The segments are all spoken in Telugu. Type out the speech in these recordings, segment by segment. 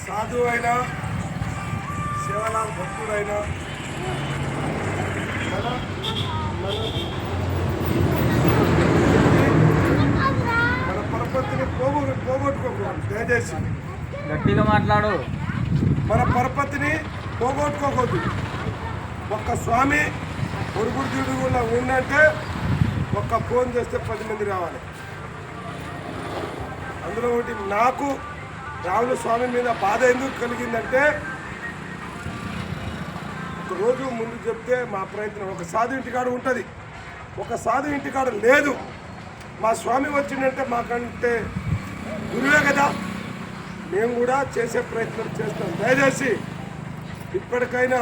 సాధువు అయినా సేవలాల్ భక్తుడైనా మన పరపతిని పోగొట్టుకోకూడదు. దయచేసి గట్టిగా మాట్లాడు. మన పరపతిని పోగొట్టుకోకూడదు. ఒక్క స్వామి ఒరుగుడు దిగుడుగా ఉందంటే ఒక్క ఫోన్ చేస్తే 10 మంది రావాలి. అందులో ఒకటి నాకు రాముల స్వామి మీద బాధ ఎందుకు కలిగిందంటే, ఒక రోజు ముందు చెప్తే మా ప్రయత్నం ఒక సాధు ఇంటికాడ ఉంటుంది, ఒక సాధు ఇంటికాడ లేదు. మా స్వామి వచ్చిందంటే మాకంటే గురువే కదా, మేము కూడా చేసే ప్రయత్నం చేస్తాం. దయచేసి ఇప్పటికైనా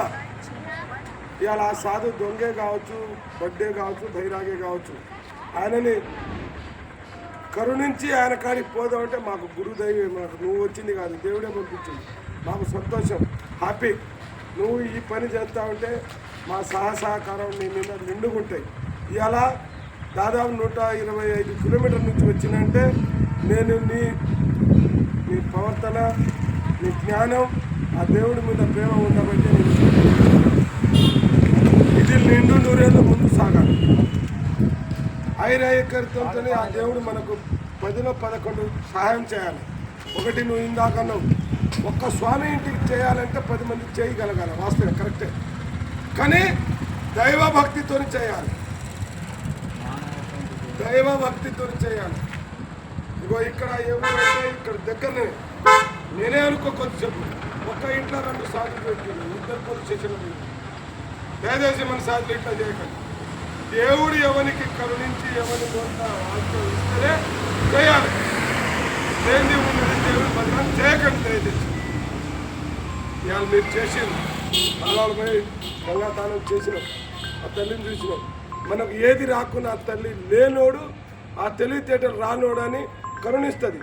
ఇవాళ ఆ సాధు దొంగే కావచ్చు, బడ్డే కావచ్చు, బైరాగే కావచ్చు, ఆయనని కరుణించి ఆయన కాడికి పోదామంటే మాకు గురుదైవం, మాకు నువ్వు వచ్చింది కాదు, దేవుడే పంపించింది. మాకు సంతోషం, హ్యాపీ. నువ్వు ఈ పని చేస్తావంటే మా సహకారం నీ మీద నిండుకుంటాయి. ఇవాళ దాదాపు 125 కిలోమీటర్ల నుంచి వచ్చినంటే నేను నీ ప్రవర్తన, నీ జ్ఞానం, ఆ దేవుడి మీద ప్రేమ ఉండబట్టి ఇది నిండు నూరేళ్ళు ముందు సాగాలి. ఐక్యతతో ఆ దేవుడు మనకు 10లో 11 సహాయం చేయాలి. ఒకటి నువ్వు ఇందాకన్నావు, ఒక్క స్వామి ఇంటికి చేయాలంటే 10 మందికి చేయగలగాలి, వాస్తవం కరెక్టే. కానీ దైవభక్తితో చేయాలి, దైవభక్తితో చేయాలి. ఇగో ఇక్కడ ఏమంటే ఇక్కడ దగ్గరనే నేనే అనుకో కొంచెం ఒక్క ఇంట్లో 2 సార్లు పెట్టింది, 2 పోలీస్ స్టేషన్లు. దయచేసి మన సార్లు ఇట్లా చేయకండి. దేవుడు ఎవరికి కరుణించి ఎవరి వాక్యం ఇస్తేనే చేయాలి. ఏంది ఉన్నది దేవుడు బదనం చేయకండి. దయచేసి ఇవాళ మీరు చేసింది పొలాలు పోయి గంగాదానం చేసినాం, ఆ తల్లిని చూసినాం. మనకు ఏది రాకున్నా ఆ తల్లి లేనోడు, ఆ తెలివితేటలు రానోడు అని కరుణిస్తుంది.